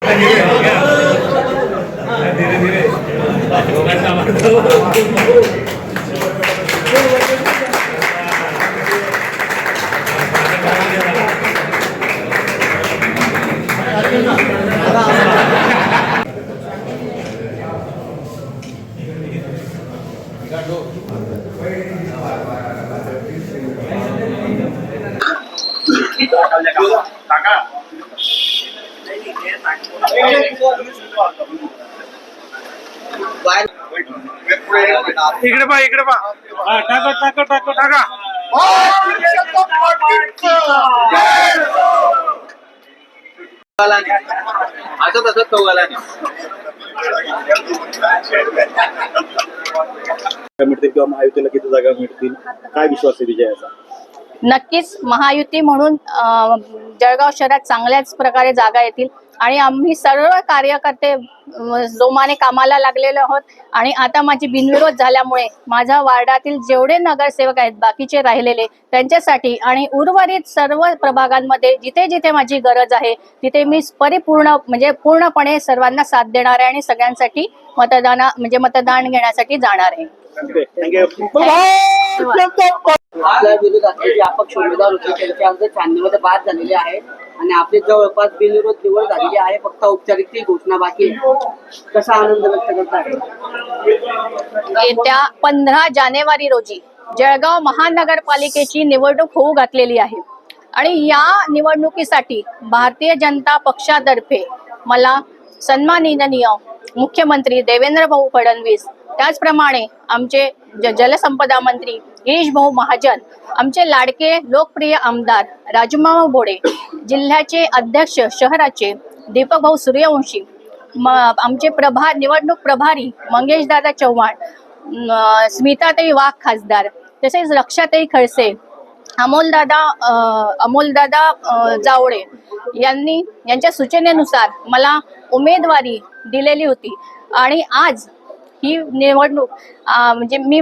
धीरे धीरे इकडे पा टाका टाका टाका टाका असं तसं कौवाला मिळतील किंवा महायुतीला किती जागा मिळतील, काय विश्वास आहे विजयाचा? नक्कीच महायुती म्हणून जळगाव शहरात चांगल्याच प्रकारे जागा येतील आणि आम्ही सर्व कार्यकर्ते जोमाने कामाला लागलेलो आहोत. आणि आता माझी बिनविरोध झाल्यामुळे माझ्या वार्डातील जेवढे नगरसेवक आहेत बाकीचे राहिलेले त्यांच्यासाठी आणि उर्वरित सर्व प्रभागांमध्ये जिथे जिथे माझी गरज आहे तिथे मी पूर्णपणे सर्वांना साथ देणार आहे आणि सगळ्यांसाठी मतदान घेण्यासाठी जाणार आहे. आपल्या विरोधातले जे अपक्ष उमेदवार होते त्यांचे अर्ज छाननीमध्ये बाद झालेले आहे आणि आपली जवळपास बिनविरोध निवड झालेली आहे. फक्त औपचारिक ती घोषणा बाकी आहे. कसा आनंद व्यक्त करता आहे? येत्या 15 जानेवारी रोजी जळगाव महानगरपालिकेची निवडणूक होऊ घातलेली आहे आणि या निवडणुकीसाठी भारतीय जनता पक्षातर्फे मला सन्माननीय मुख्यमंत्री देवेंद्र भाऊ फडणवीस, त्याचप्रमाणे आमचे जलसंपदा मंत्री गिरीश भाऊ महाजन, आमचे लाडके लोकप्रिय आमदार राजूमामा बोडे, जिल्ह्याचे अध्यक्ष शहराचे दीपक भाऊ सूर्यवंशी, आमचे निवडणूक प्रभारी मंगेशदादा चव्हाण, स्मिताताई वाघ खासदार, तसेच रक्षाताई खडसे, अमोलदादा जावळे यांच्या सूचनेनुसार मला उमेदवारी दिलेली होती आणि आज ही निवडणूक मी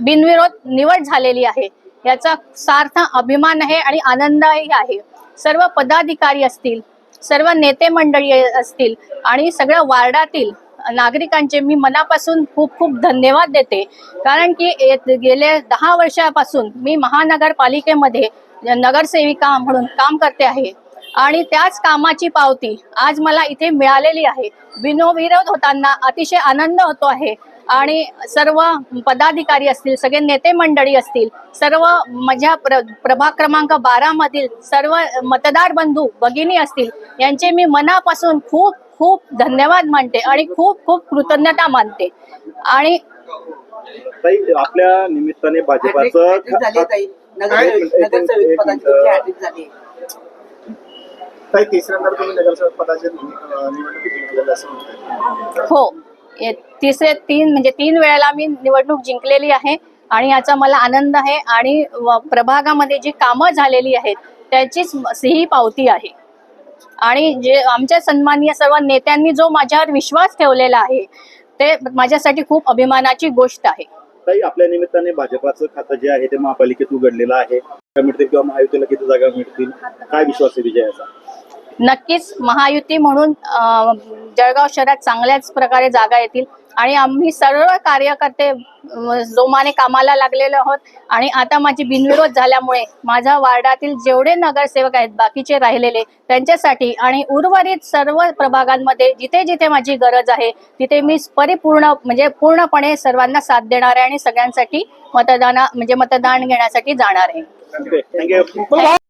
बिनविरोध निवड झालेली आहे. याचा सार्थ अभिमान आहे आणि आनंदही आहे. सर्व पदाधिकारी असतील, सर्व नेते मंडळी असतील आणि सगळ्या वार्डातील नागरिकांचे मी मनापासून खूप खूप धन्यवाद देते. कारण की गेल्या 10 वर्षापासून मी महानगरपालिकेमध्ये नगरसेविका म्हणून काम करते आहे आणि त्याच कामाची पावती आज मला इथे मिळालेली आहे. बिनविरोध होताना अतिशय आनंद होतो आहे आणि सर्व पदाधिकारी असतील, सगळे नेते मंडळी असतील, सर्व माझ्या प्रभाग क्रमांक 12 मधील सर्व मतदार बंधू भगिनी असतील, यांचे मी मनापासून खूप खूप धन्यवाद मानते आणि खूप खूप कृतज्ञता मानते. आणि आपल्या निमित्ताने भाजपाचं तिसऱ्यांदा तुम्ही नगरसेवक पदाचे निवडणूक जिंकलेलं असं म्हणतात. हो, 3 वेळेला मी निवडणूक जिंकलेली आहे आणि याचा मला आनंद आहे आणि प्रभागामध्ये जी कामं झालेली आहेत त्याचीच ही पावती आहे. आणि जे आमच्या सन्माननीय सर्व नेत्यांनी जो माझ्यावर विश्वास ठेवलेला आहे ते माझ्यासाठी खूप अभिमानाची गोष्ट आहे. ताई, आपल्या निमित्ताने भाजपाचं खातं जे आहे ते महापालिकेत उघडलेलं आहे. मिळतील किंवा महायुतीला किती जागा मिळतील, काय विश्वास आहे विजयाचा? नक्कीच महायुती म्हणून जळगाव शहरात चांगल्याच प्रकारे जागा येतील आणि आम्ही सर्व कार्यकर्ते जोमाने कामाला लागलेलो आहोत. आणि आता माझी बिनविरोध झाल्यामुळे माझ्या वार्डातील जेवढे नगरसेवक आहेत बाकीचे राहिलेले त्यांच्यासाठी आणि उर्वरित सर्व प्रभागांमध्ये जिथे जिथे माझी गरज आहे तिथे मी पूर्णपणे सर्वांना साथ देणार आहे आणि सगळ्यांसाठी मतदान घेण्यासाठी जाणार आहे. थँक्यू.